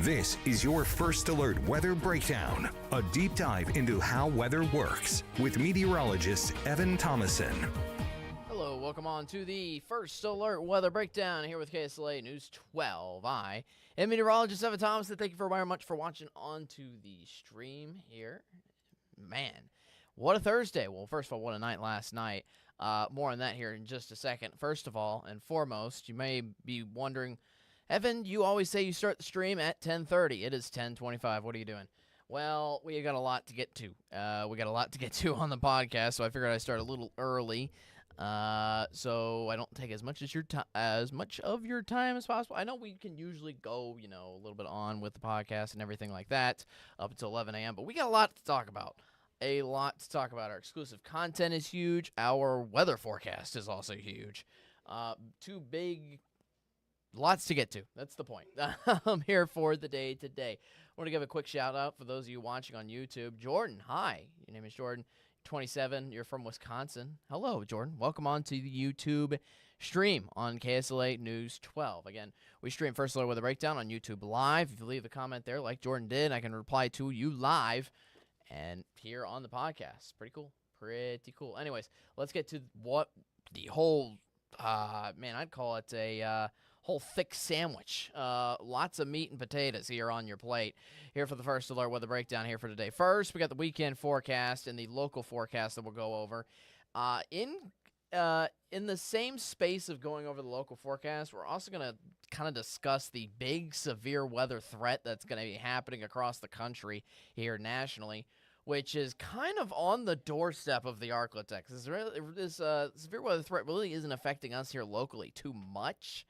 This is your First Alert Weather Breakdown, a deep dive into how weather works with meteorologist Evan Thomason. Hello, welcome on to the First Alert Weather Breakdown here with KSLA News 12. I am meteorologist Evan Thomason. Thank you very much for watching onto the stream here. Man, what a Thursday. Well, first of all, what a night last night. More on that here in just a second. First of all and foremost, you may be wondering, Evan, you always say you start the stream at 10:30. It is 10:25. What are you doing? Well, we got a lot to get to. We got a lot to get to on the podcast, so I figured I'd start a little early, so I don't take as much of your time as possible. I know we can usually go, a little bit on with the podcast and everything like that up until 11 a.m., but we got a lot to talk about. Our exclusive content is huge. Our weather forecast is also huge. Lots to get to. That's the point. I'm here for the day today. I want to give a quick shout out for those of you watching on YouTube. Jordan, hi. Your name is Jordan, 27. You're from Wisconsin. Hello, Jordan. Welcome on to the YouTube stream on KSLA News 12. Again, we stream First Alert Weather Breakdown on YouTube Live. If you leave a comment there like Jordan did, I can reply to you live and here on the podcast. Pretty cool. Anyways, let's get to what the whole, I'd call it a whole thick sandwich. Lots of meat and potatoes here on your plate. Here for the First Alert Weather Breakdown here for today. First, we got the weekend forecast and the local forecast that we'll go over. In the same space of going over the local forecast, we're also going to kind of discuss the big severe weather threat that's going to be happening across the country here nationally, which is kind of on the doorstep of the Arklatex. This severe weather threat really isn't affecting us here locally too much,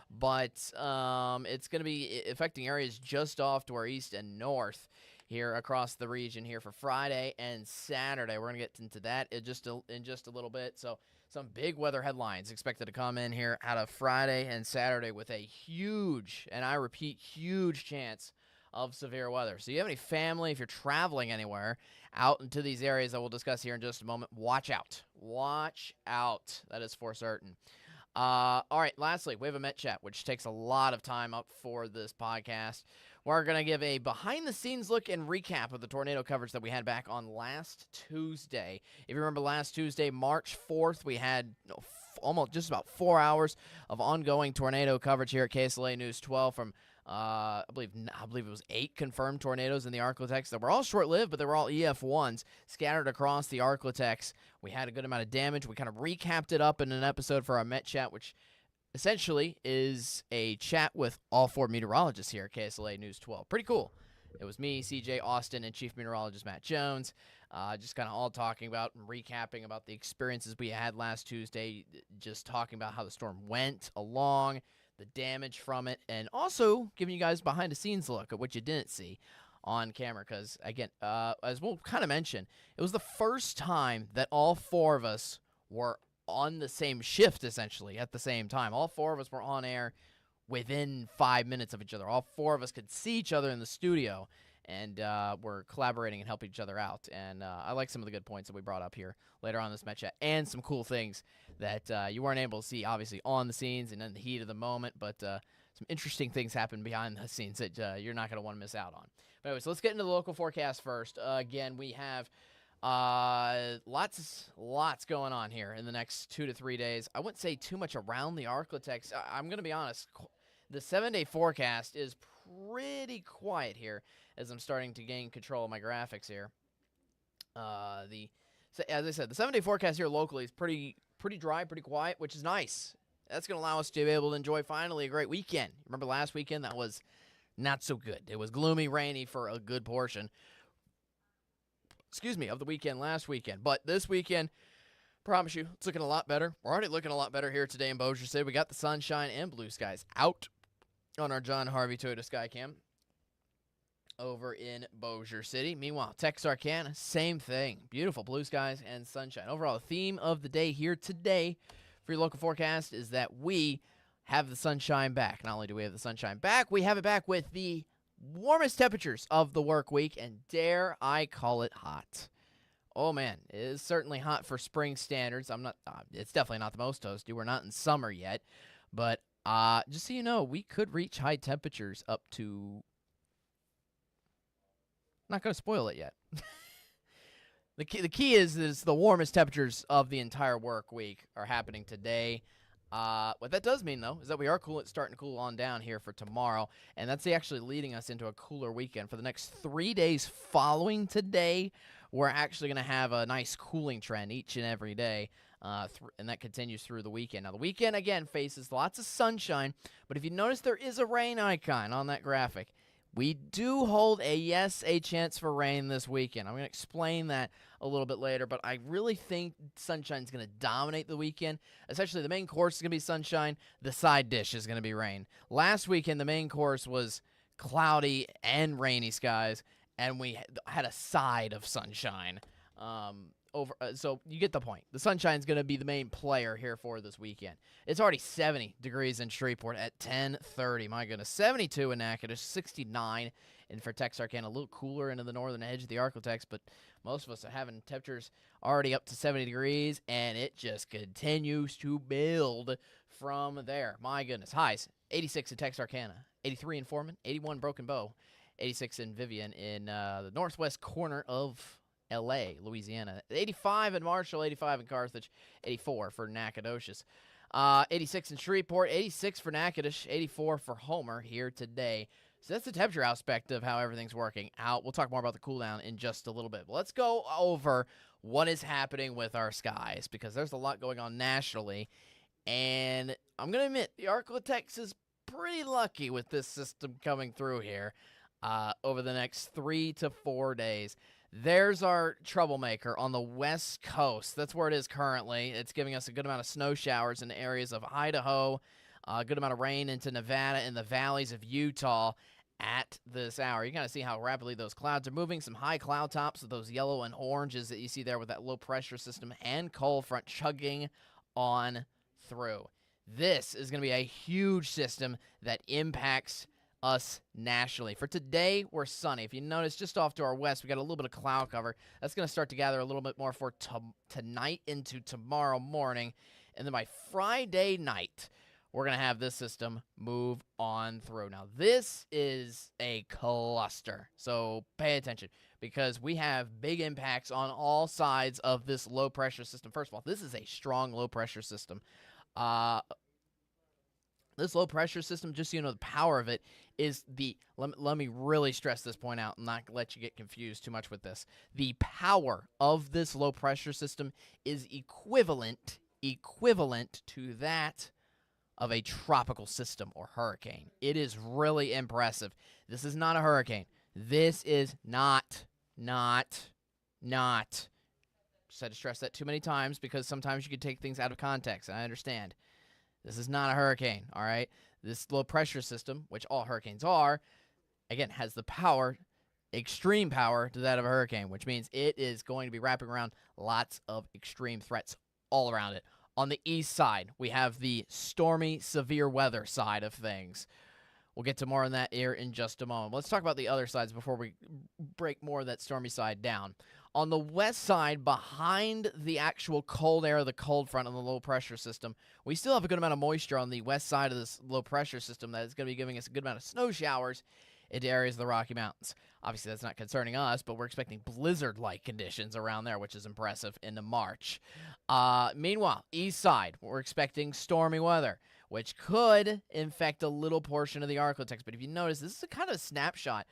but it's going to be affecting areas just off to our east and north here across the region here for Friday and Saturday. We're going to get into that in just a little bit. So some big weather headlines expected to come in here out of Friday and Saturday with a huge, and I repeat, huge chance of severe weather. So you have any family, if you're traveling anywhere out into these areas that we'll discuss here in just a moment, watch out. Watch out. That is for certain. All right, lastly, we have a Met Chat, which takes a lot of time up for this podcast. We're going to give a behind-the-scenes look and recap of the tornado coverage that we had back on last Tuesday. If you remember last Tuesday, March 4th, we had almost just about 4 hours of ongoing tornado coverage here at KSLA News 12 from I believe it was 8 confirmed tornadoes in the Arklatex that were all short-lived, but they were all EF1s scattered across the Arklatex. We had a good amount of damage. We kind of recapped it up in an episode for our Met Chat, which essentially is a chat with all 4 meteorologists here at KSLA News 12. Pretty cool. It was me, CJ, Austin, and Chief Meteorologist Matt Jones, just kind of all talking about and recapping about the experiences we had last Tuesday, just talking about how the storm went along, the damage from it, and also giving you guys behind-the-scenes look at what you didn't see on camera. Because, again, as we'll kind of mention, it was the first time that all 4 of us were on the same shift, essentially, at the same time. All 4 of us were on air within 5 minutes of each other. All 4 of us could see each other in the studio, and we're collaborating and helping each other out. And I like some of the good points that we brought up here later on in this Met Chat, and some cool things that you weren't able to see, obviously, on the scenes and in the heat of the moment, but some interesting things happen behind the scenes that you're not going to want to miss out on. But anyway, so let's get into the local forecast first. Again, we have lots going on here in the next 2 to 3 days. I wouldn't say too much around the Arklatex. I'm going to be honest. The 7-day forecast is pretty quiet here as I'm starting to gain control of my graphics here. As I said, the 7-day forecast here locally is pretty dry, pretty quiet, which is nice. That's going to allow us to be able to enjoy finally a great weekend. Remember last weekend? That was not so good. It was gloomy, rainy for a good portion, of the weekend last weekend. But this weekend, promise you, it's looking a lot better. We're already looking a lot better here today in Bossier City. We got the sunshine and blue skies out on our John Harvey Toyota Skycam over in Bossier City. Meanwhile, Texarkana, same thing. Beautiful blue skies and sunshine. Overall, the theme of the day here today for your local forecast is that we have the sunshine back. Not only do we have the sunshine back, we have it back with the warmest temperatures of the work week, and dare I call it hot. Oh man, it is certainly hot for spring standards. It's definitely not the most toasty. We're not in summer yet, but just so you know, we could reach high temperatures up to Not going to spoil it yet. The key is the warmest temperatures of the entire work week are happening today. What that does mean, though, is that we are starting to cool on down here for tomorrow, and that's actually leading us into a cooler weekend. For the next 3 days following today, we're actually going to have a nice cooling trend each and every day, and that continues through the weekend. Now, the weekend, again, faces lots of sunshine, but if you notice, there is a rain icon on that graphic. We do hold a chance for rain this weekend. I'm going to explain that a little bit later, but I really think sunshine is going to dominate the weekend. Essentially, the main course is going to be sunshine. The side dish is going to be rain. Last weekend, the main course was cloudy and rainy skies, and we had a side of sunshine. So you get the point. The sunshine is going to be the main player here for this weekend. It's already 70 degrees in Shreveport at 10:30. My goodness, 72 in Natchitoches, 69 and for Texarkana, a little cooler into the northern edge of the Arklatex, but most of us are having temperatures already up to 70 degrees, and it just continues to build from there. My goodness, highs, 86 in Texarkana, 83 in Foreman, 81 Broken Bow, 86 in Vivian in the northwest corner of L.A., Louisiana. 85 in Marshall, 85 in Carthage, 84 for Nacogdoches. 86 in Shreveport, 86 for Natchitoches, 84 for Homer here today. So that's the temperature aspect of how everything's working out. We'll talk more about the cool down in just a little bit. But let's go over what is happening with our skies, because there's a lot going on nationally. And I'm going to admit, the Arklatex is pretty lucky with this system coming through here over the next 3 to 4 days. There's our troublemaker on the west coast. That's where it is currently. It's giving us a good amount of snow showers in the areas of Idaho, a good amount of rain into Nevada and the valleys of Utah at this hour. You kind of see how rapidly those clouds are moving. Some high cloud tops of those yellow and oranges that you see there with that low pressure system and cold front chugging on through. This is going to be a huge system that impacts us nationally. For today, we're sunny. If you notice, just off to our west, we got a little bit of cloud cover. That's going to start to gather a little bit more for tonight into tomorrow morning. And then by Friday night, we're going to have this system move on through. Now, this is a cluster, so pay attention, because we have big impacts on all sides of this low-pressure system. First of all, this is a strong low-pressure system. This low-pressure system, just so you know, the power of it is let me really stress this point out and not let you get confused too much with this. The power of this low-pressure system is equivalent to that of a tropical system or hurricane. It is really impressive. This is not a hurricane. This is not. Just had to stress that too many times because sometimes you can take things out of context, and I understand. This is not a hurricane, all right? This low-pressure system, which all hurricanes are, again, has the power, extreme power, to that of a hurricane, which means it is going to be wrapping around lots of extreme threats all around it. On the east side, we have the stormy, severe weather side of things. We'll get to more on that here in just a moment. Let's talk about the other sides before we break more of that stormy side down. On the west side, behind the actual cold air, the cold front of the low-pressure system, we still have a good amount of moisture on the west side of this low-pressure system that is going to be giving us a good amount of snow showers into areas of the Rocky Mountains. Obviously, that's not concerning us, but we're expecting blizzard-like conditions around there, which is impressive into March. Meanwhile, east side, we're expecting stormy weather, which could infect a little portion of the Arklatex. But if you notice, this is a kind of a snapshot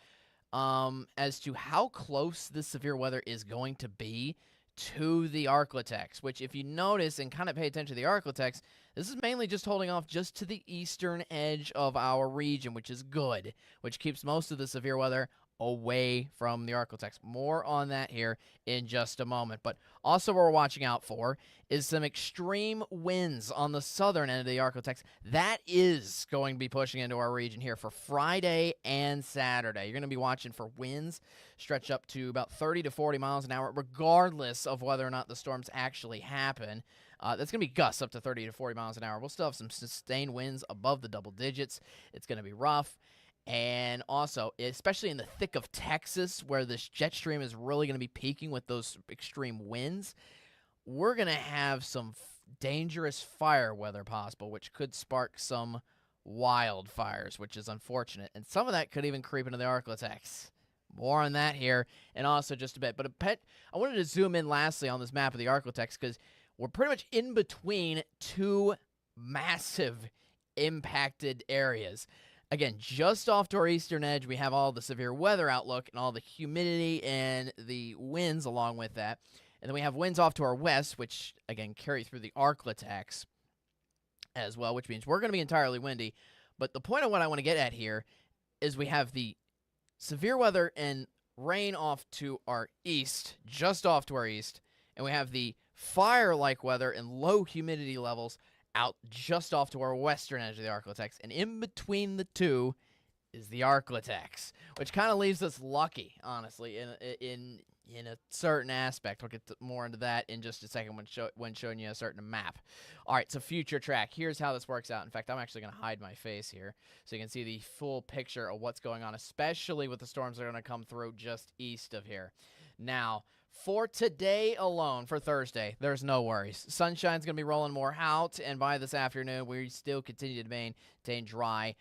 as to how close this severe weather is going to be to the Arklatex, which if you notice and kind of pay attention to the Arklatex, this is mainly just holding off just to the eastern edge of our region, which is good, which keeps most of the severe weather away from the Arklatex. More on that here in just a moment. But also what we're watching out for is some extreme winds on the southern end of the Arklatex. That is going to be pushing into our region here for Friday and Saturday. You're going to be watching for winds stretch up to about 30 to 40 miles an hour, regardless of whether or not the storms actually happen. That's going to be gusts up to 30 to 40 miles an hour. We'll still have some sustained winds above the double digits. It's going to be rough. And also, especially in the thick of Texas, where this jet stream is really going to be peaking with those extreme winds, we're going to have some dangerous fire weather possible, which could spark some wildfires, which is unfortunate. And some of that could even creep into the Arklatex. More on that here and also just a bit. But I wanted to zoom in lastly on this map of the Arklatex because we're pretty much in between two massive impacted areas. Again, just off to our eastern edge, we have all the severe weather outlook and all the humidity and the winds along with that. And then we have winds off to our west, which, again, carry through the Arklatex as well, which means we're going to be entirely windy. But the point of what I want to get at here is we have the severe weather and rain off to our east, just off to our east, and we have the fire-like weather and low humidity levels out just off to our western edge of the Arklatex, and in between the two is the Arklatex, which kind of leaves us lucky, honestly, in a certain aspect. We'll get more into that in just a second when showing you a certain map. All right, so future track. Here's how this works out. In fact, I'm actually going to hide my face here so you can see the full picture of what's going on, especially with the storms that are going to come through just east of here. Now, for today alone, for Thursday, there's no worries. Sunshine's going to be rolling more out, and by this afternoon, we still continue to maintain dry,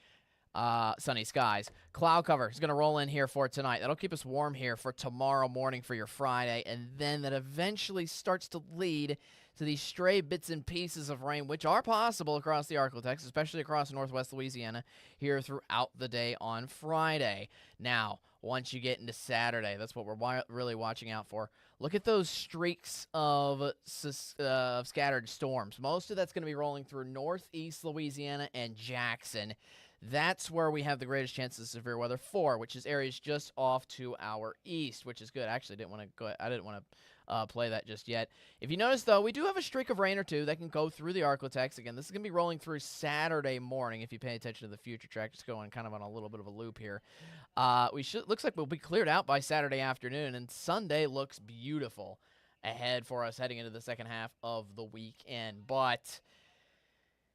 sunny skies. Cloud cover is going to roll in here for tonight. That'll keep us warm here for tomorrow morning for your Friday, and then that eventually starts to lead to these stray bits and pieces of rain, which are possible across the Arklatex, especially across northwest Louisiana, here throughout the day on Friday. Now, once you get into Saturday, that's what we're really watching out for. Look at those streaks of scattered storms. Most of that's going to be rolling through northeast Louisiana and Jackson. That's where we have the greatest chances of severe weather for, which is areas just off to our east, which is good. Actually, I didn't want to play that just yet. If you notice, though, we do have a streak of rain or two that can go through the Arklatex. Again, this is going to be rolling through Saturday morning. If you pay attention to the future track, just going kind of on a little bit of a loop here. Looks like we'll be cleared out by Saturday afternoon, and Sunday looks beautiful ahead for us heading into the second half of the weekend. But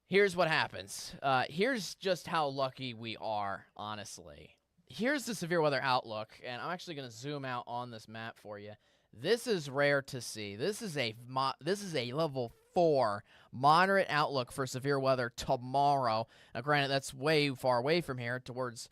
here's what happens. Here's just how lucky we are, honestly. Here's the severe weather outlook, and I'm actually going to zoom out on this map for you. This is rare to see. This is a level 4 moderate outlook for severe weather tomorrow. Now, granted, that's way far away from here towards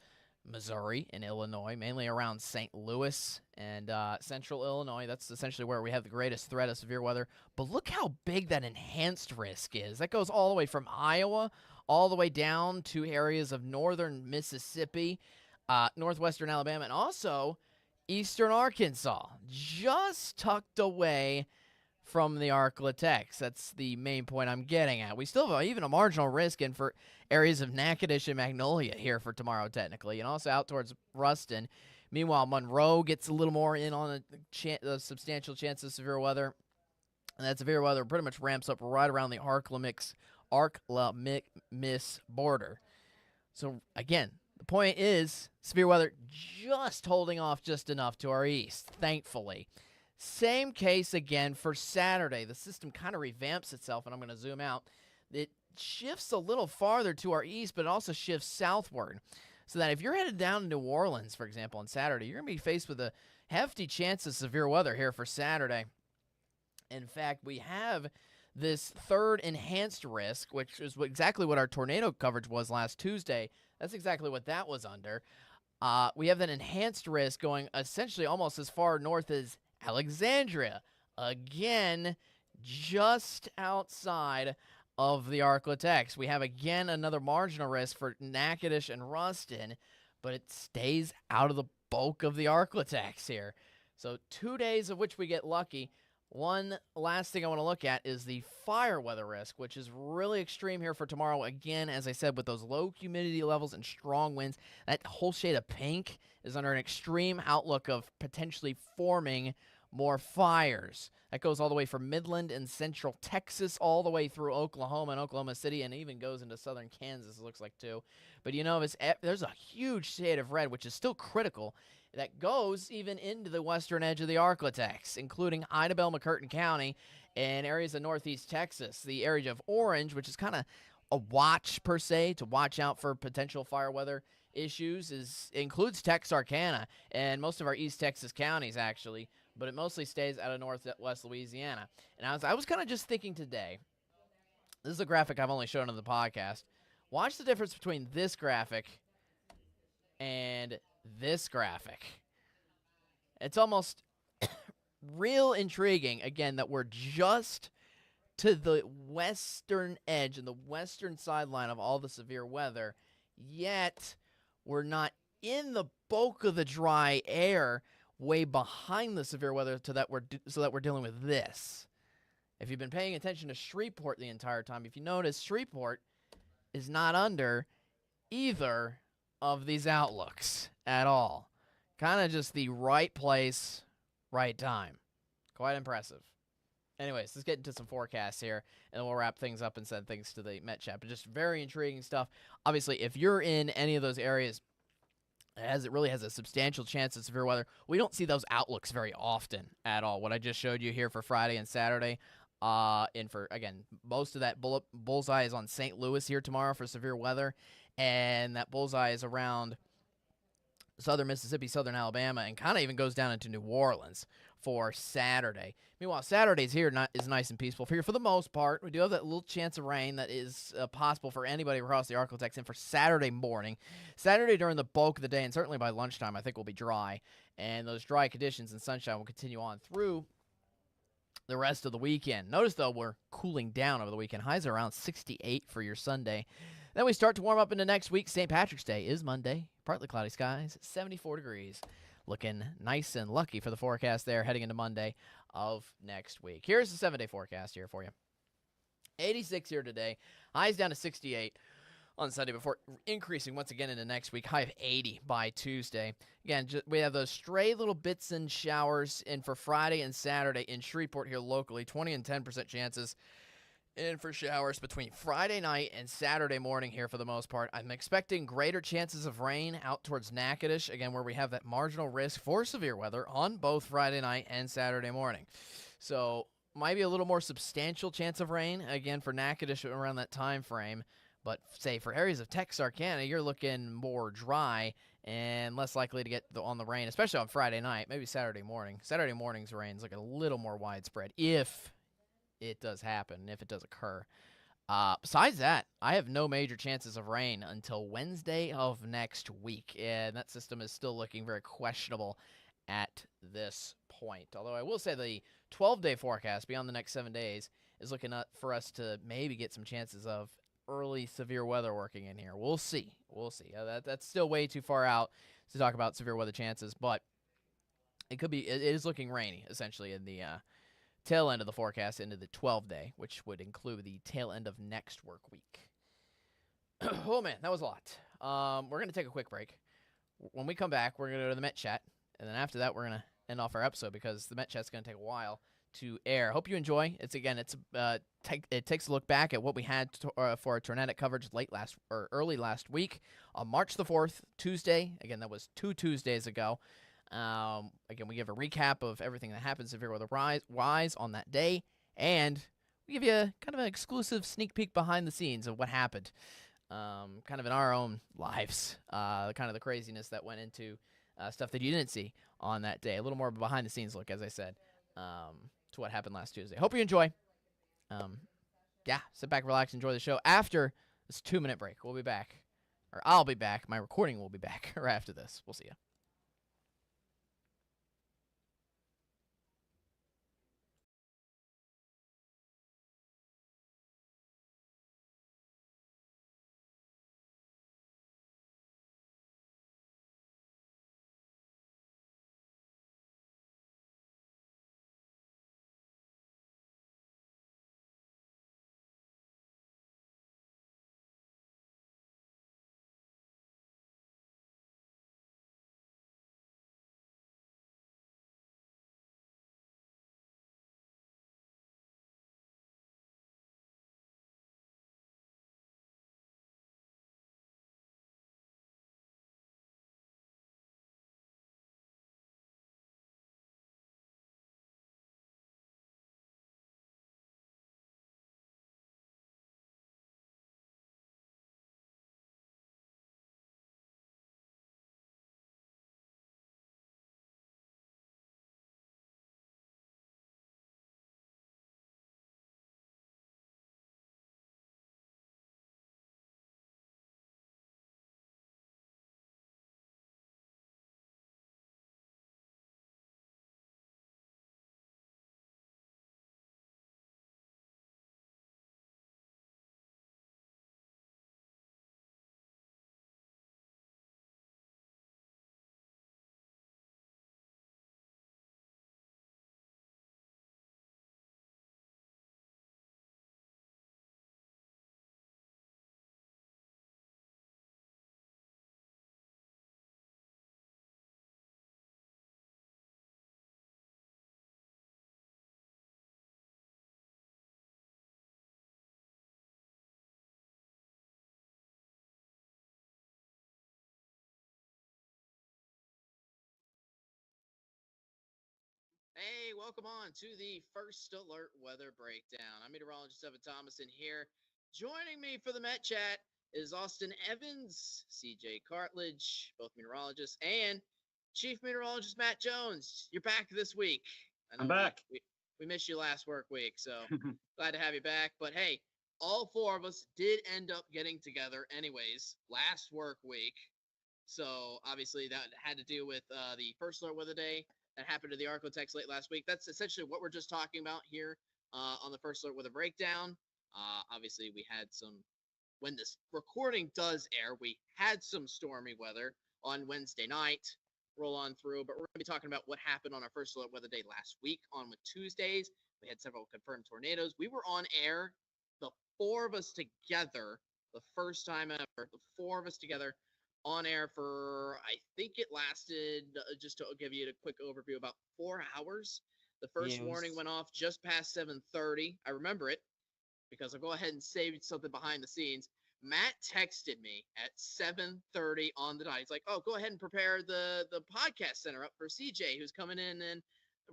Missouri and Illinois, mainly around St. Louis and central Illinois. That's essentially where we have the greatest threat of severe weather. But look how big that enhanced risk is. That goes all the way from Iowa all the way down to areas of northern Mississippi, northwestern Alabama, and also eastern Arkansas, just tucked away from the Arklatex. That's the main point I'm getting at. We still have even a marginal risk in for areas of Natchitoches and Magnolia here for tomorrow, technically, and also out towards Ruston. Meanwhile, Monroe gets a little more in on a substantial chance of severe weather, and that severe weather pretty much ramps up right around the Arklamis border. So, again, the point is severe weather just holding off just enough to our east, thankfully. Same case again for Saturday. The system kind of revamps itself, and I'm going to zoom out. It shifts a little farther to our east, but it also shifts southward. So that if you're headed down to New Orleans, for example, on Saturday, you're going to be faced with a hefty chance of severe weather here for Saturday. In fact, we have this third enhanced risk, which is exactly what our tornado coverage was last Tuesday. That's exactly what that was under. We have that enhanced risk going essentially almost as far north as Alexandria. Again, just outside of the Arklatex. We have, again, another marginal risk for Natchitoches and Ruston, but it stays out of the bulk of the Arklatex here. So 2 days of which we get lucky. One last thing I want to look at is the fire weather risk, which is really extreme here for tomorrow. Again, as I said, with those low humidity levels and strong winds, that whole shade of pink is under an extreme outlook of potentially forming more fires. That goes all the way from Midland and central Texas all the way through Oklahoma and Oklahoma City, and even goes into southern Kansas, it looks like, too. But, you know, there's a huge shade of red, which is still critical, that goes even into the western edge of the Arklatex, including Idabel, McCurtain County, and areas of northeast Texas. The area of orange, which is kind of a watch, per se, to watch out for potential fire weather issues, includes Texarkana and most of our East Texas counties, actually, but it mostly stays out of northwest Louisiana. And I was kind of just thinking today, this is a graphic I've only shown on the podcast. Watch the difference between this graphic and this graphic. It's almost real intriguing, again, that we're just to the western edge and the western sideline of all the severe weather, yet we're not in the bulk of the dry air way behind the severe weather so that we're dealing with this. If you've been paying attention to Shreveport the entire time, if you notice, Shreveport is not under either of these outlooks at all. Kind of just the right place, right time. Quite impressive. Anyways, let's get into some forecasts here, and then we'll wrap things up and send things to the Met Chat. But just very intriguing stuff. Obviously, if you're in any of those areas, as it really has a substantial chance of severe weather, we don't see those outlooks very often at all. What I just showed you here for Friday and Saturday, and for, again, most of that bullseye is on St. Louis here tomorrow for severe weather, and that bullseye is around southern Mississippi, southern Alabama, and kind of even goes down into New Orleans for Saturday. Meanwhile, Saturday's here is nice and peaceful here for the most part. We do have that little chance of rain that is possible for anybody across the Arctic, and for Saturday morning. Saturday during the bulk of the day, and certainly by lunchtime, I think will be dry. And those dry conditions and sunshine will continue on through the rest of the weekend. Notice, though, we're cooling down over the weekend. Highs are around 68 for your Sunday. Then we start to warm up into next week. St. Patrick's Day is Monday. Partly cloudy skies, 74 degrees. Looking nice and lucky for the forecast there heading into Monday of next week. Here's the 7-day forecast here for you. 86 here today. Highs down to 68 on Sunday before increasing once again into next week. High of 80 by Tuesday. Again, we have those stray little bits and showers in for Friday and Saturday in Shreveport here locally. 20 and 10% chances in for showers between Friday night and Saturday morning here for the most part. I'm expecting greater chances of rain out towards Natchitoches, again, where we have that marginal risk for severe weather on both Friday night and Saturday morning. So might be a little more substantial chance of rain, again, for Natchitoches around that time frame. But, say, for areas of Texarkana, you're looking more dry and less likely to get on the rain, especially on Friday night, maybe Saturday morning. Saturday morning's rain's like a little more widespread if it does happen, if it does occur. Besides that, I have no major chances of rain until Wednesday of next week, and that system is still looking very questionable at this point. Although I will say the 12-day forecast beyond the next 7 days is looking up for us to maybe get some chances of early severe weather working in here. We'll see. We'll see. That's still way too far out to talk about severe weather chances, but it could be. It is looking rainy, essentially, in the tail end of the forecast into the 12-day, which would include the tail end of next work week. Oh, man, that was a lot. We're going to take a quick break. When we come back, we're going to go to the Met Chat, and then after that, we're going to end off our episode because the Met Chat's going to take a while to air. Hope you enjoy. It takes a look back at what we had for our tornadic coverage early last week on March the 4th, Tuesday. Again, that was 2 Tuesdays ago. Again, we give a recap of everything that happened severe weather wise on that day, and we give you kind of an exclusive sneak peek behind the scenes of what happened, kind of in our own lives, kind of the craziness that went into stuff that you didn't see on that day. A little more behind the scenes look, as I said, to what happened last Tuesday. Hope you enjoy. Yeah, sit back, relax, enjoy the show. After this 2-minute break, we'll be back, or I'll be back. My recording will be back right after this. We'll see you. Hey, welcome on to the First Alert Weather Breakdown. I'm meteorologist Evan Thomas, and here joining me for the Met Chat is Austin Evans, CJ Cartledge, both meteorologists, and Chief Meteorologist Matt Jones. You're back this week. I I'm know back. we missed you last work week, so glad to have you back. But hey, all four of us did end up getting together anyways last work week. So obviously that had to do with the First Alert Weather Day that happened to the Arcotex late last week. That's essentially what we're just talking about here on the First Alert Weather Breakdown. Obviously, we had some, when this recording does air, we had some stormy weather on Wednesday night roll on through, but we're going to be talking about what happened on our First Alert Weather Day last week on with Tuesdays. We had several confirmed tornadoes. We were on air, the four of us together, the first time ever, the four of us together on air for, I think it lasted, just to give you a quick overview, about 4 hours. The first warning went off just past 7:30. I remember it because I'll go ahead and save something behind the scenes. Matt texted me at 7:30 on the dot. He's like, "Oh, go ahead and prepare the podcast center up for CJ, who's coming in and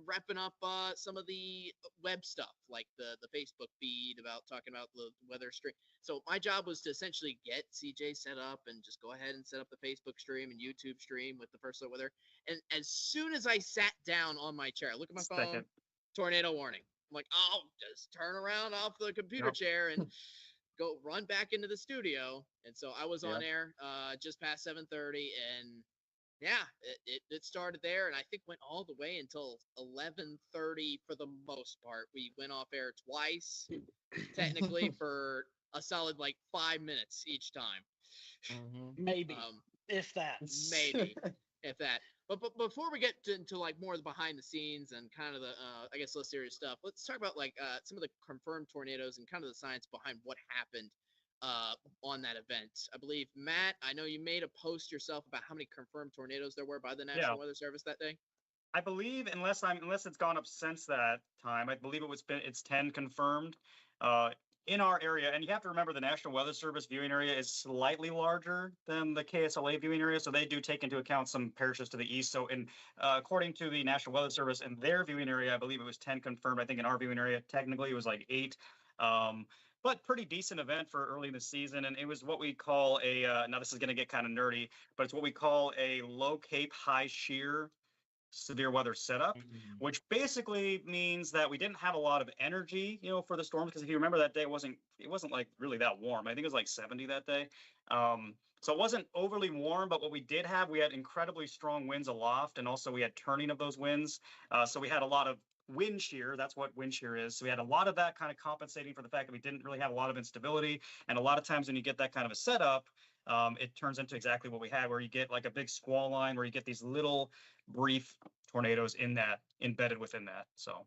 wrapping up some of the web stuff, like the Facebook feed about talking about the weather stream." So my job was to essentially get CJ set up and just go ahead and set up the Facebook stream and YouTube stream with the First Alert Weather. And as soon as I sat down on my chair, I look at my phone, tornado warning. I'm like, oh, just turn around off the computer chair and go run back into the studio. And so I was on air just past 7:30, and yeah, it started there, and I think went all the way until 11:30 for the most part. We went off air twice, technically, for a solid like 5 minutes each time. Maybe, if that. Maybe, if that. But before we get into like more of the behind the scenes and kind of the I guess less serious stuff, let's talk about like some of the confirmed tornadoes and kind of the science behind what happened on that event. I believe, Matt, I know you made a post yourself about how many confirmed tornadoes there were by the National Weather Service that day. I believe, unless it's gone up since that time, I believe it's 10 confirmed in our area. And you have to remember the National Weather Service viewing area is slightly larger than the KSLA viewing area, so they do take into account some parishes to the east. So according to the National Weather Service in their viewing area, I believe it was 10 confirmed. I think in our viewing area, technically it was like 8. But pretty decent event for early in the season. And it was what we call now this is going to get kind of nerdy, but it's what we call a low Cape high shear severe weather setup, which basically means that we didn't have a lot of energy, for the storms. Because if you remember that day, it wasn't like really that warm. I think it was like 70 that day. So it wasn't overly warm, but what we did have, we had incredibly strong winds aloft, and also we had turning of those winds. So we had a lot of wind shear. That's what wind shear is. So we had a lot of that kind of compensating for the fact that we didn't really have a lot of instability. And a lot of times when you get that kind of a setup, it turns into exactly what we had, where you get like a big squall line, where you get these little brief tornadoes embedded within that. So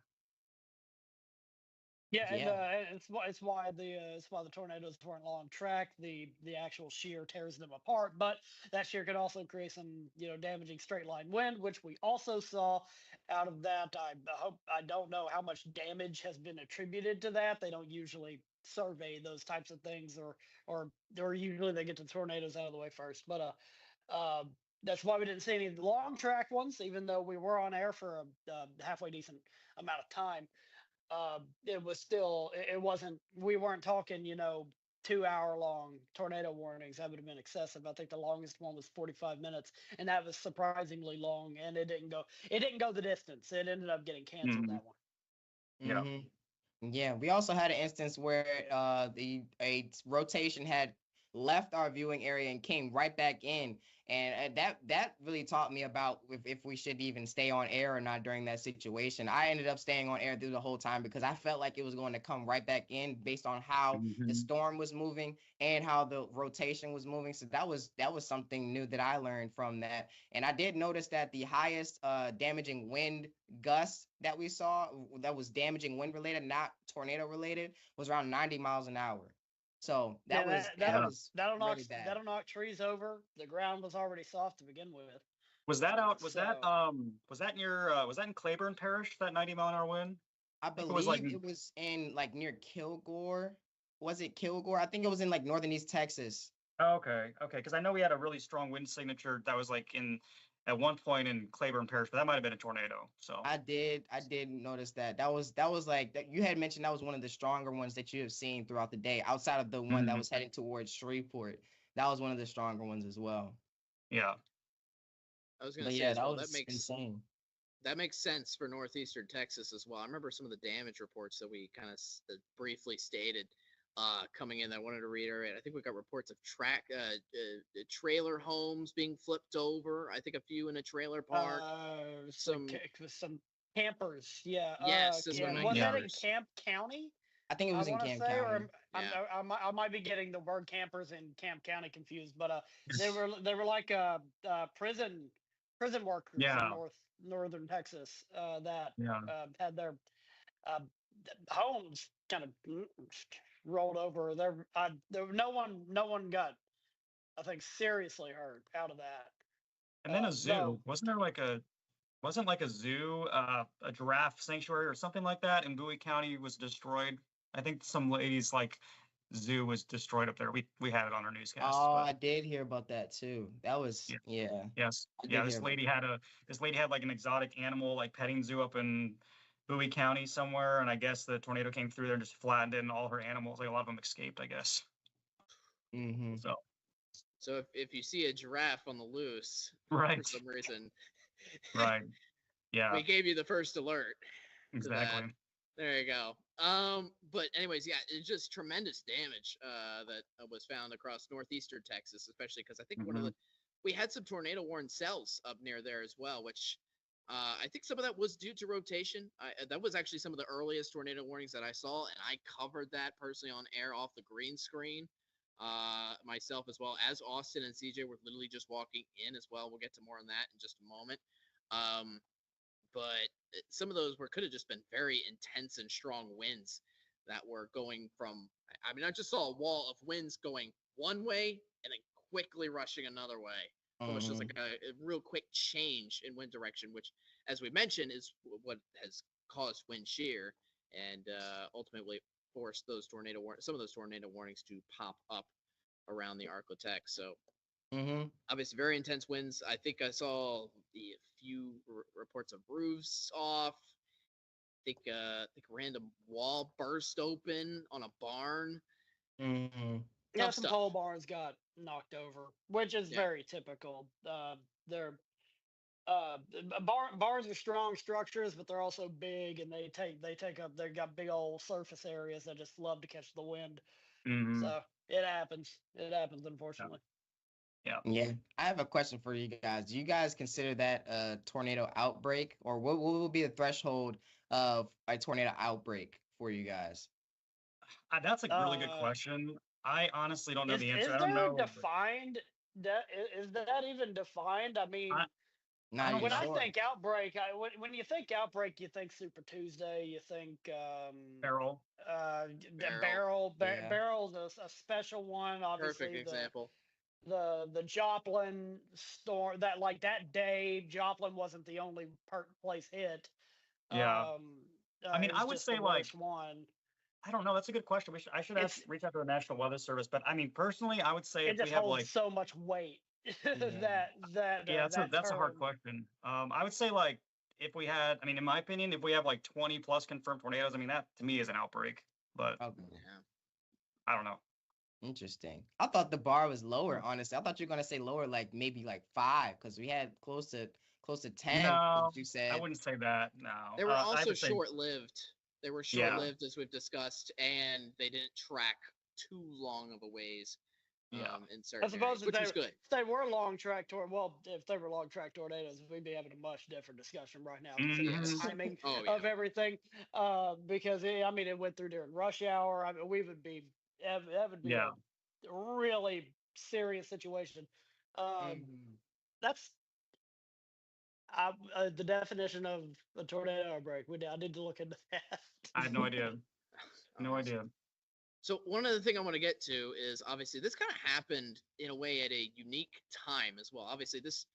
and it's why the tornadoes weren't long track. The actual shear tears them apart, but that shear can also create some damaging straight line wind, which we also saw out of that. I don't know how much damage has been attributed to that. They don't usually survey those types of things, or usually they get the tornadoes out of the way first. But that's why we didn't see any long track ones, even though we were on air for a halfway decent amount of time. It was still, it wasn't, we weren't talking, 2-hour long tornado warnings. That would have been excessive. I think the longest one was 45 minutes, and that was surprisingly long, and it didn't go the distance. It ended up getting canceled, that one. Yeah, we also had an instance where a rotation had left our viewing area and came right back in, and that really taught me about if we should even stay on air or not during that situation. I ended up staying on air through the whole time because I felt like it was going to come right back in based on how the storm was moving and how the rotation was moving. So that was something new that I learned from that. And I did notice that the highest damaging wind gust that we saw, that was damaging wind related, not tornado related, was around 90 miles an hour. So that'll knock really bad. That'll knock trees over. The ground was already soft to begin with. Was that in Claiborne Parish, that 90-mile-an-hour wind? I believe it was in like near Kilgore. Was it Kilgore? I think it was in like northern East Texas. Okay. Because I know we had a really strong wind signature that was like in at one point in Claiborne Parish, but that might have been a tornado. So I did notice that. That was like that you had mentioned that was one of the stronger ones that you have seen throughout the day, outside of the one that Mhm. was heading towards Shreveport. That was one of the stronger ones as well. Yeah. I was gonna But say yeah, as that well. was insane. That makes sense for northeastern Texas as well. I remember some of the damage reports that we kind of briefly stated coming in. That I wanted to reiterate. I think we got reports of trailer homes being flipped over. I think a few in a trailer park. Some some campers. Yeah. Yes, that's what I Yeah. meant, Was that in campers. Camp County? I think it I was in want to Camp say, or County. Yeah. I might be getting the word campers in Camp County confused, but they were like prison workers in Yeah. northern Texas that Yeah. had their uh, homes kind of rolled over. There no one got, I think, seriously hurt out of that. And then a zoo. Though Wasn't like a zoo, a giraffe sanctuary or something like that in Bowie County was destroyed. I think some lady's like zoo was destroyed up there. We had it on our newscast. Oh, But I did hear about that too. That was yeah, yeah. yes, I yeah. did hear about This lady had like an exotic animal like petting zoo up in Bowie County somewhere, and I guess the tornado came through there and just flattened in all her animals. Like a lot of them escaped, I guess. that. Mm-hmm. So if you see a giraffe on the loose Right, for some reason, right, yeah, we gave you the first alert to that. exactly. There you go. But anyways, yeah, it's just tremendous damage that was found across northeastern Texas, especially because I think we had some tornado warning cells up near there as well, which I think some of that was due to rotation. That was actually some of the earliest tornado warnings that I saw, and I covered that personally on air off the green screen myself, as well as Austin and CJ were literally just walking in as well. We'll get to more on that in just a moment. But some of those could have just been very intense and strong winds that were going from. I mean, I just saw a wall of winds going one way and then quickly rushing another way. Almost just like a real quick change in wind direction, which, as we mentioned, is what has caused wind shear and ultimately forced those some of those tornado warnings to pop up around the Arcotech. So obviously very intense winds. I think I saw a few reports of roofs off. I think random wall burst open on a barn. Yeah, some stuff. pole barns got knocked over, which is very typical. They're barns are strong structures, but they're also big, and they take up. They've got big old surface areas that just love to catch the wind. So it happens. It happens, unfortunately. Yeah. I have a question for you guys. Do you guys consider that a tornado outbreak, or what will be the threshold of a tornado outbreak for you guys? That's a really good question. I honestly don't know the answer. Is I don't there know. defined? Is that even defined? I mean, Not when even I sure. think outbreak, when you think outbreak, you think Super Tuesday. You think Barrel. Yeah. Barrel's a special one. Obviously, Perfect example. the Joplin storm, that day, Joplin wasn't the only place hit. Yeah. I mean, It I was would just say the like worst one. I don't know. That's a good question. I should reach out to the National Weather Service. But I mean, personally, I would say It if we just have holds like so much weight that yeah, that that's a hard term. question. I would say like if we had, I mean, in my opinion, if we have like 20 plus confirmed tornadoes, I mean, that to me is an outbreak. But Okay. Yeah. I don't know. Interesting. I thought the bar was lower, honestly. I thought you were gonna say lower, like maybe like 5, because we had close to 10, No, you I said. wouldn't say that. No, They were I also would say short-lived. They were yeah. short-lived, as we've discussed, and they didn't track too long of a ways Yeah. in I certain suppose areas, which was good. if they were long track if they were long track tornadoes, we'd be having a much different discussion right now, considering the Yes. timing Oh yeah. of everything. Because I mean, it went through during rush hour. I mean, that would be Yeah. a really serious situation. That's the definition of a tornado outbreak. I need to look into that. I had no idea. No Awesome. idea. So one other thing I want to get to is obviously this kind of happened in a way at a unique time as well. Obviously, this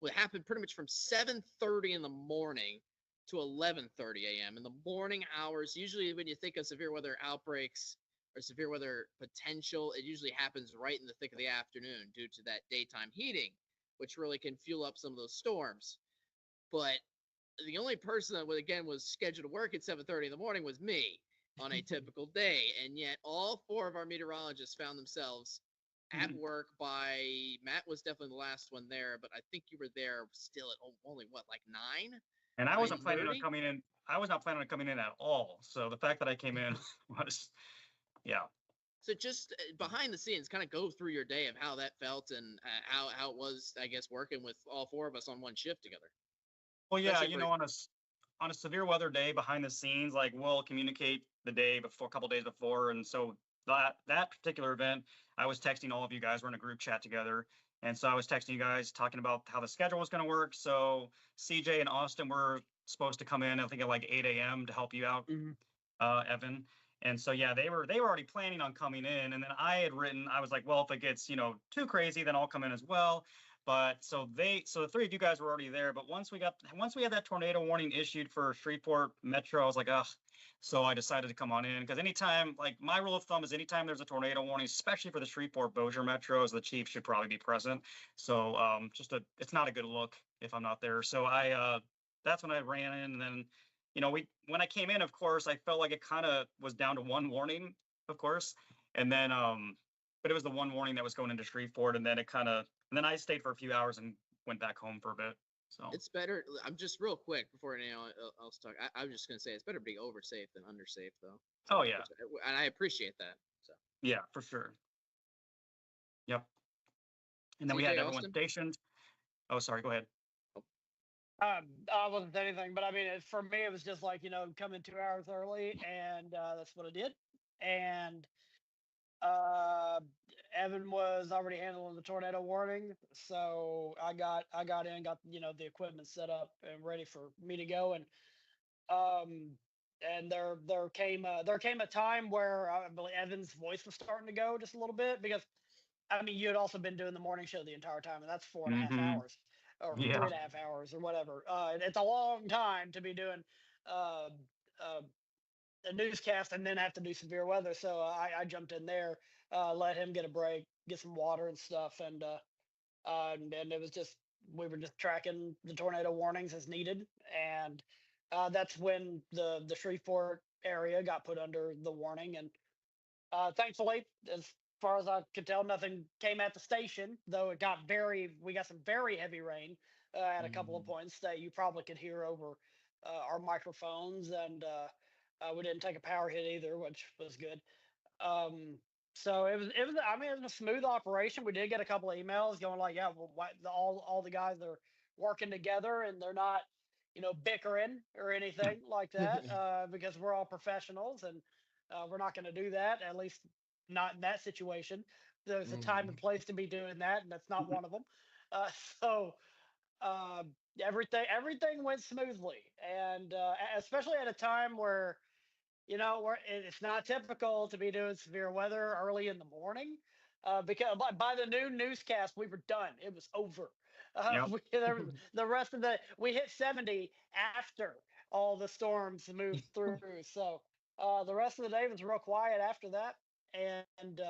would happen pretty much from 7:30 in the morning to 11:30 a.m. in the morning hours. Usually, when you think of severe weather outbreaks or severe weather potential, it usually happens right in the thick of the afternoon due to that daytime heating. which really can fuel up some of those storms. But the only person that again was scheduled to work at 7:30 in the morning was me on a typical day, and yet all four of our meteorologists found themselves at work by Matt was definitely the last one there, but I think you were there still at only what, like 9? And I wasn't planning on 9:30? coming in. I was not planning on coming in at all. So the fact that I came in was, yeah. So just behind the scenes, kind of go through your day of how that felt and how it was, I guess, working with all four of us on one shift together. Well, yeah, Especially you for know, on a severe weather day behind the scenes, like we'll communicate the day before, a couple days before, and so that particular event, I was texting all of you guys. We're in a group chat together, and so I was texting you guys talking about how the schedule was going to work. So CJ and Austin were supposed to come in, I think at like 8 a.m. to help you out, Evan. And so yeah, they were already planning on coming in, and then I was like, well, if it gets too crazy, then I'll come in as well. But so the three of you guys were already there. But once we had that tornado warning issued for Shreveport Metro, I was like, ugh. So I decided to come on in because anytime, like my rule of thumb is anytime there's a tornado warning, especially for the Shreveport Bossier Metros, the chief should probably be present. So it's not a good look if I'm not there. So that's when I ran in, and then when I came in, of course, I felt like it kind of was down to one warning, of course, and then but it was the one warning that was going into Shreveport, and then and then I stayed for a few hours and went back home for a bit. So it's better. I'm just real quick before anyone else talk. I was just gonna say it's better to be over safe than under safe, though. Oh yeah, and I appreciate that. So yeah, for sure. Yep. And then we CJ had everyone Austin? stationed. Oh, sorry. Go ahead. I wasn't saying anything, but I mean, for me, it was just like, come in 2 hours early, and that's what I did. And uh, Evan was already handling the tornado warning, so I got in, got the equipment set up and ready for me to go, um, and there came a time where I believe Evan's voice was starting to go just a little bit because I mean, you had also been doing the morning show the entire time, and that's 4.5 hours or three Yeah. and a half hours or whatever. It's a long time to be doing uh, uh, a newscast and then have to do severe weather. So I jumped in there, let him get a break, get some water and stuff, and it was just we were just tracking the tornado warnings as needed, and that's when the Shreveport area got put under the warning, and thankfully, as far as I could tell, nothing came at the station, though we got some very heavy rain at a couple of points that you probably could hear over our microphones. And we didn't take a power hit either, which was good. Um, so I mean, it was a smooth operation. We did get a couple of emails going like, yeah, well, all the guys are working together and they're not, bickering or anything like that, because we're all professionals and we're not going to do that, at least not in that situation. There's a time and place to be doing that, and that's not one of them. Uh, so uh, everything went smoothly, and especially at a time where where it's not typical to be doing severe weather early in the morning, because by the noon newscast we were done. It was over. Yep. The rest of we hit 70 after all the storms moved through. So the rest of the day was real quiet after that, and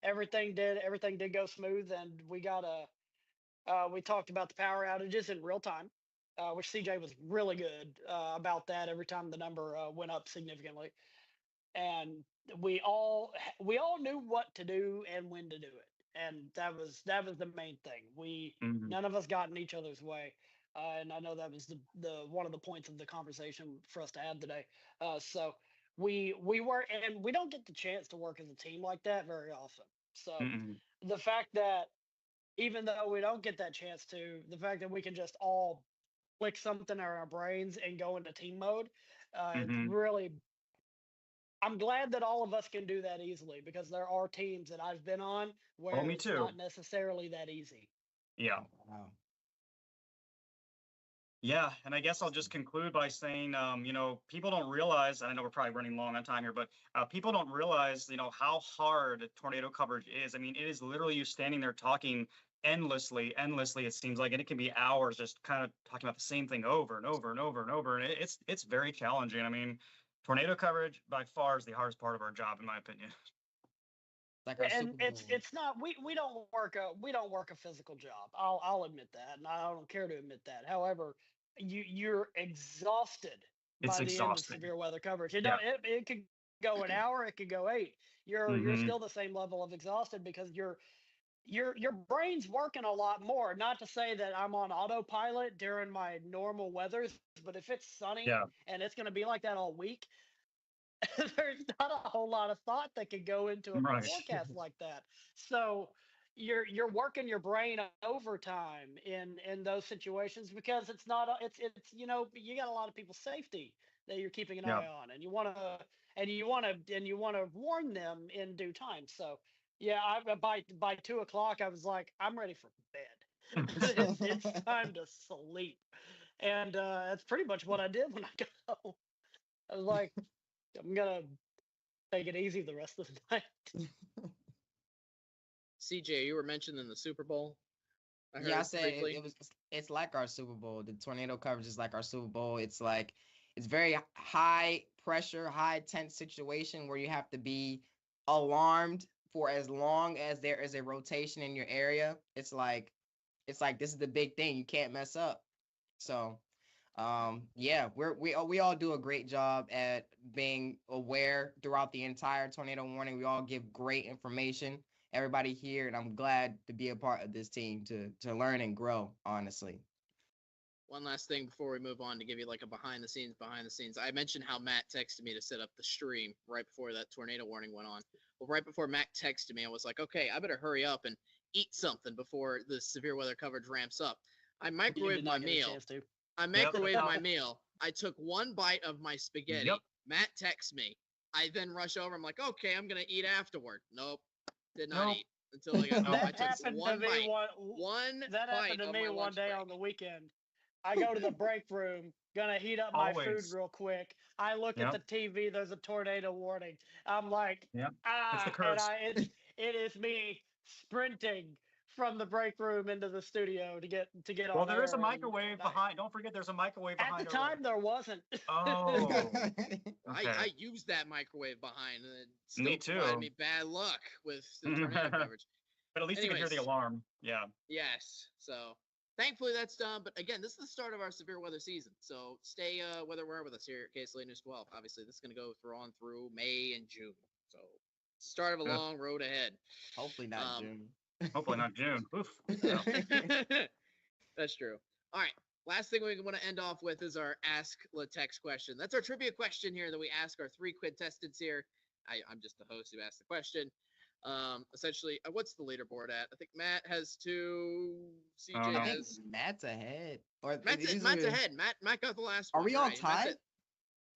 everything did go smooth, and we talked about the power outages in real time, which CJ was really good about that. Every time the number went up significantly, and we all knew what to do and when to do it, and that was the main thing. None of us got in each other's way, and I know that was the one of the points of the conversation for us to have today. So we were, and we don't get the chance to work as a team like that very often. So Mm-mm. the fact that even though we don't get that chance to, the fact that we can just all click something in our brains and go into team mode, it's Mm-hmm. really, I'm glad that all of us can do that easily, because there are teams that I've been on Oh, where me it's too. not necessarily that easy. Yeah. Wow. Yeah, and I guess I'll just conclude by saying, people don't realize, and I know we're probably running long on time here, but people don't realize, how hard tornado coverage is. I mean, it is literally you standing there talking endlessly, it seems like, and it can be hours just kind of talking about the same thing over and over and over and over. And it's very challenging. I mean, tornado coverage by far is the hardest part of our job, in my opinion. Like our And Super it's Bowl. it's not we don't work a physical job. I'll admit that, and I don't care to admit that. However, you're exhausted It's by the end of exhausting. severe weather coverage. Yeah. It could go an hour, it could go 8. You're Hmm. still the same level of exhausted because your brain's working a lot more. Not to say that I'm on autopilot during my normal weathers, but if it's sunny Yeah. and it's going to be like that all week, there's not a whole lot of thought that could go into a Right. forecast like that. So you're working your brain overtime in those situations because it's not it's you got a lot of people's safety that you're keeping an Yeah. eye on, and you want to warn them in due time. So yeah, by 2 o'clock I was like, I'm ready for bed. It's time to sleep, and that's pretty much what I did when I got home. I was like, I'm gonna take it easy the rest of the night. CJ, you were mentioning the Super Bowl. I Yeah, I heard said briefly. it's like our Super Bowl. The tornado coverage is like our Super Bowl. It's like it's very high pressure, high tense situation where you have to be alarmed for as long as there is a rotation in your area. It's like this is the big thing. You can't mess up. So yeah, we all do a great job at being aware throughout the entire tornado warning. We all give great information, everybody here, and I'm glad to be a part of this team to learn and grow, honestly. One last thing before we move on to give you like a behind the scenes. I mentioned how Matt texted me to set up the stream right before that tornado warning went on. Well, right before Matt texted me, I was like, okay, I better hurry up and eat something before the severe weather coverage ramps up. I You microwaved did my not get a meal. chance to. I Yep. microwaved my meal. I took one bite of my spaghetti. Yep. Matt texts me. I then rush over. I'm like, okay, I'm gonna eat afterward. Nope, did not Nope. eat until I got home. I That took happened to one me bite, one. one That bite happened to of me my one lunch day break. on the weekend. I go to the break room, gonna heat up my food Always. real quick. I look at Yep. the TV. There's a tornado warning. I'm like, Yep. It's the and curse. it is me sprinting from the break room into the studio to get Well, on there is a air. microwave behind. Don't forget, there's a microwave At the behind our. time, there wasn't. Oh. Okay. I used that microwave behind, and it still Me provided too. me bad luck with the tornado coverage. But at least you can hear the Anyways, alarm. Yeah. yes. So thankfully that's done. But again, this is the start of our severe weather season. So stay weather aware with us here at KSLA News 12. Obviously, this is going to go through May and June. So start of a Ugh. long road ahead. Hopefully not Um, June. Hopefully not June. Oof. Yeah. That's true. All right. Last thing we want to end off with is our Ask Latex question. That's our trivia question here that we ask our 3 contestants here. I'm just the host who asked the question. Essentially, what's the leaderboard at? I think Matt has 2. CJ I I think has. Matt's ahead. Or Matt's ahead. Matt got the last Are one. we all right. tied?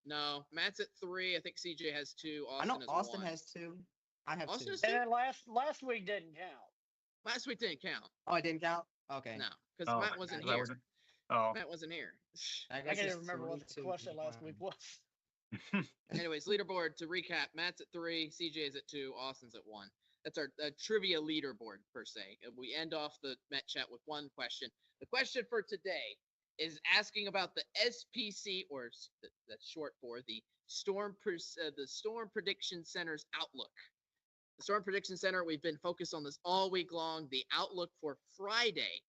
No, Matt's at 3. I think CJ has 2. I know Austin has Austin 1. has 2. I have Austin 2. has And 2. then last week didn't count. Last week didn't count. Oh, it didn't count? Okay. No, because Oh, Matt wasn't that here. wasn't. Oh. Matt wasn't here. I I guess can't it's even remember what the 3-2 question last week behind. was. Anyways, leaderboard to recap: Matt's at 3, CJ's at 2, Austin's at 1. That's our trivia leaderboard per se. And we end off the Met chat with one question. The question for today is asking about the SPC, or that's short for the Storm Prediction Center's outlook. The Storm Prediction Center, we've been focused on this all week long. The outlook for Friday,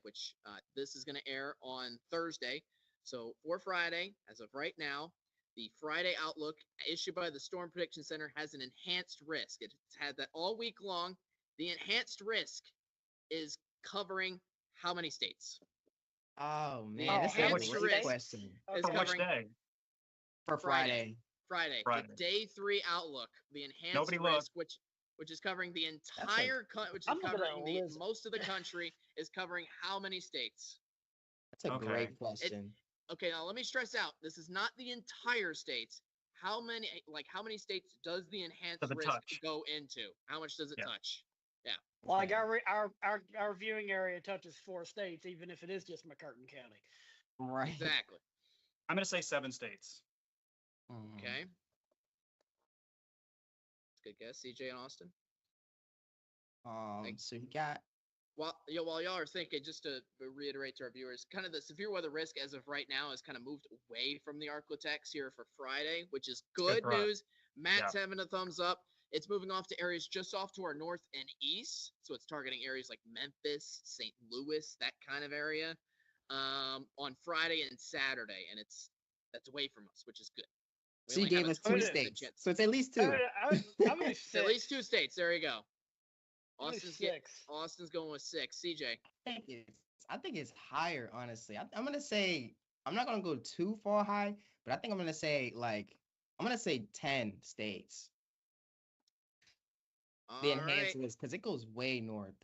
which this is going to air on Thursday. So for Friday, as of right now, the Friday outlook issued by the Storm Prediction Center has an enhanced risk. It's had that all week long. The enhanced risk is covering how many states? Oh The man, this is a enhanced great risk question is For which covering day? for Friday. Friday. Friday. The day 3 outlook, the enhanced Nobody risk, looked. which is covering the a- entire which is I'm looking at covering the Liz. most of the country, is covering how many states? That's a Okay. great question. Okay, now let me stress out. This is not the entire states. How many states does the enhanced Does it risk touch? go into? How much does it Yeah. touch? Like our viewing area touches 4 states, even if it is just McCurtain County. Right. Exactly. I'm going to say 7 states. Mm. Okay. Good guess, CJ and Austin. So you got While y'all are thinking, just to reiterate to our viewers, kind of the severe weather risk as of right now has kind of moved away from the Arklatex here for Friday, which is good for us. news. Matt's having a thumbs up. It's moving off to areas just off to our north and east. So it's targeting areas like Memphis, St. Louis, that kind of area, on Friday and Saturday. And that's away from us, which is good. We She only have gave a us two 20% states, chance. so it's at least I two. would, I'm gonna It's at least 2 states. There you go. Austin's Austin's going with 6. CJ. I think it's higher, honestly. I'm gonna say I'm not gonna go too far high, but I think I'm gonna say 10 states. The All enhanced right. list because it goes way north.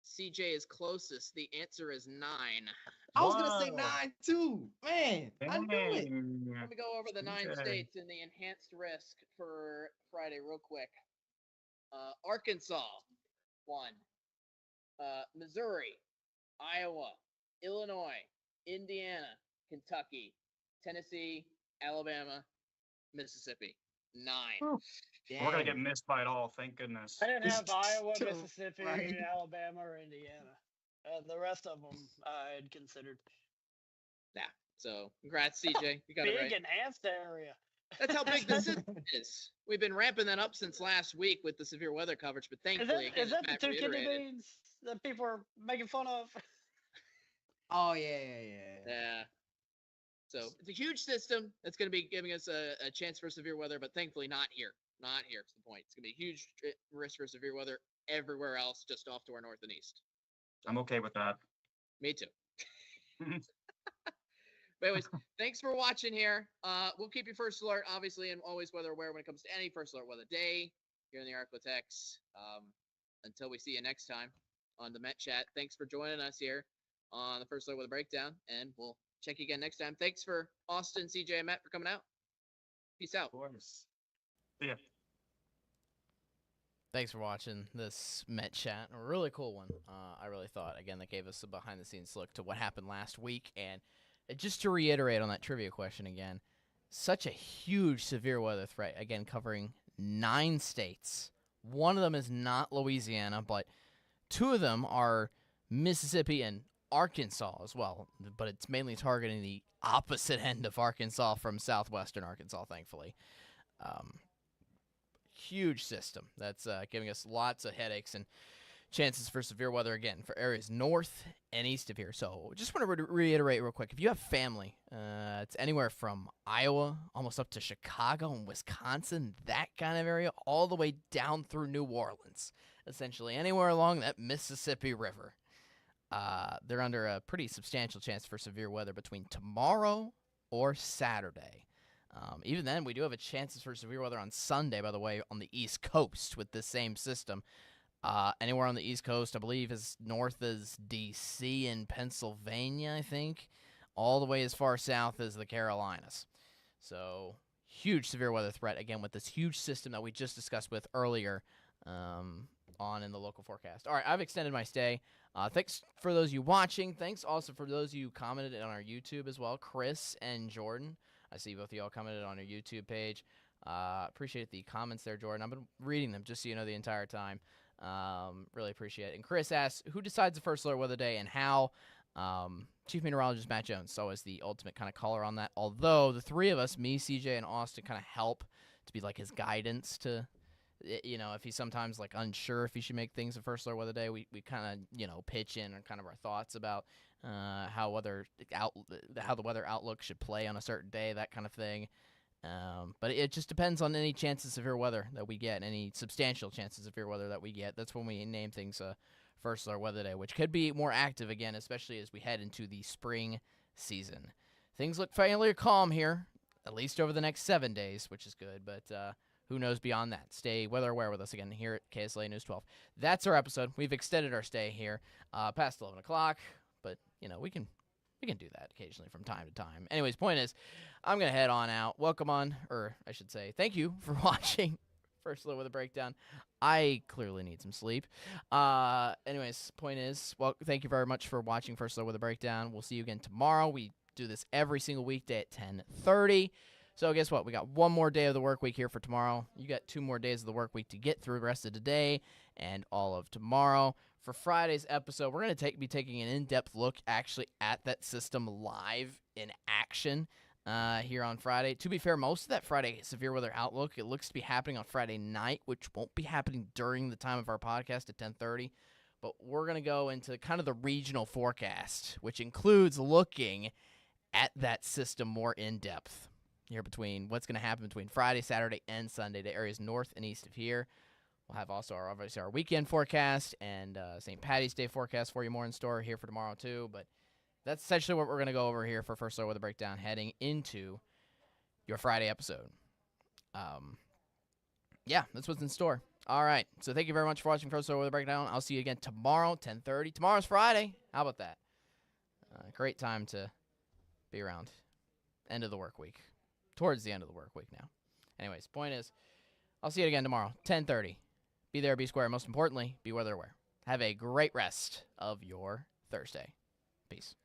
CJ is closest. The answer is 9. I was gonna say Wow. 9 too. Man, I knew it. Dang. Let me go over the 9 Okay. states in the enhanced risk for Friday real quick. Arkansas, 1. Missouri, Iowa, Illinois, Indiana, Kentucky, Tennessee, Alabama, Mississippi. 9. Whew. We're gonna get Dang. missed by it all. Thank goodness. I didn't have Iowa, So, Mississippi, right. Alabama, or Indiana. The rest of them I had considered. Yeah. So congrats, CJ. You got it Big right. enhanced area. That's how big the system is. We've been ramping that up since last week with the severe weather coverage, but thankfully, Is that the Matt 2 kidney reiterated, beans that people are making fun of? Oh yeah. yeah. So it's a huge system that's going to be giving us a chance for severe weather, but thankfully not here. Not here is the point. It's going to be a huge risk for severe weather everywhere else, just off to our north and east. I'm okay with that. Me too. But anyways, thanks for watching here. We'll keep you first alert, obviously, and always weather aware when it comes to any first alert weather day here in the Arklatex. Until we see you next time on the Met Chat, thanks for joining us here on the first alert weather breakdown, and we'll check you again next time. Thanks for Austin, CJ, and Matt for coming out. Peace out. Of course. Yeah. Thanks for watching this Met Chat. A really cool one. I really thought, again, that gave us a behind-the-scenes look to what happened last week. And just to reiterate on that trivia question again, such a huge severe weather threat, again, covering 9 states. One of them is not Louisiana, but 2 of them are Mississippi and Arkansas as well. But it's mainly targeting the opposite end of Arkansas from southwestern Arkansas, thankfully. Huge system that's giving us lots of headaches and chances for severe weather, again, for areas north and east of here. So just want to reiterate real quick, if you have family, it's anywhere from Iowa almost up to Chicago and Wisconsin, that kind of area, all the way down through New Orleans, essentially anywhere along that Mississippi River. They're under a pretty substantial chance for severe weather between tomorrow or Saturday. Even then, we do have a chances for severe weather on Sunday, by the way, on the East Coast with this same system. Anywhere on the East Coast, I believe, as north as D.C. and Pennsylvania, I think, all the way as far south as the Carolinas. So, huge severe weather threat, again, with this huge system that we just discussed with earlier on in the local forecast. All right, I've extended my stay. Thanks for those of you watching. Thanks also for those of you who commented on our YouTube as well, Chris and Jordan. I see both of y'all commented on your YouTube page. Appreciate the comments there, Jordan. I've been reading them just so you know the entire time. Really appreciate it. And Chris asks, who decides the first alert weather day and how? Chief Meteorologist Matt Jones is always the ultimate kind of caller on that. Although the 3 of us, me, CJ, and Austin, kind of help to be like his guidance to, you know, if he's sometimes like unsure if he should make things the first alert weather day, we kind of, you know, pitch in on kind of our thoughts about how the weather outlook should play on a certain day, that kind of thing. But it just depends on any chances of severe weather that we get, any substantial chances of severe weather that we get. That's when we name things first alert weather day, which could be more active again, especially as we head into the spring season. Things look fairly calm here, at least over the next 7 days, which is good, but who knows beyond that. Stay weather aware with us again here at KSLA News 12. That's our episode. We've extended our stay here past 11 o'clock, but, you know, we can do that occasionally from time to time. Anyways, point is, I'm going to head on out. Welcome on, or I should say, thank you for watching First Alert with a Breakdown. I clearly need some sleep. Anyways, point is, well, thank you very much for watching First Alert with a Breakdown. We'll see you again tomorrow. We do this every single weekday at 10:30. So guess what? We got 1 more day of the work week here for tomorrow. You got 2 more days of the work week to get through the rest of today and all of tomorrow. For Friday's episode, we're going to be taking an in-depth look actually at that system live in action. here on Friday. To be fair, most of that Friday severe weather outlook, it looks to be happening on Friday night, which won't be happening during the time of our podcast at 10:30. But we're going to go into kind of the regional forecast, which includes looking at that system more in depth here between what's going to happen between Friday, Saturday, and Sunday to areas north and east of here. We'll have also obviously our weekend forecast and St. Patty's Day forecast for you more in store here for tomorrow too. But that's essentially what we're going to go over here for First Alert Weather Breakdown heading into your Friday episode. Yeah, that's what's in store. All right, so thank you very much for watching First Alert Weather Breakdown. I'll see you again tomorrow, 10:30. Tomorrow's Friday. How about that? Great time to be around. End of the work week. Towards the end of the work week now. Anyways, point is, I'll see you again tomorrow, 10:30. Be there, be square. Most importantly, be weather aware. Have a great rest of your Thursday. Peace.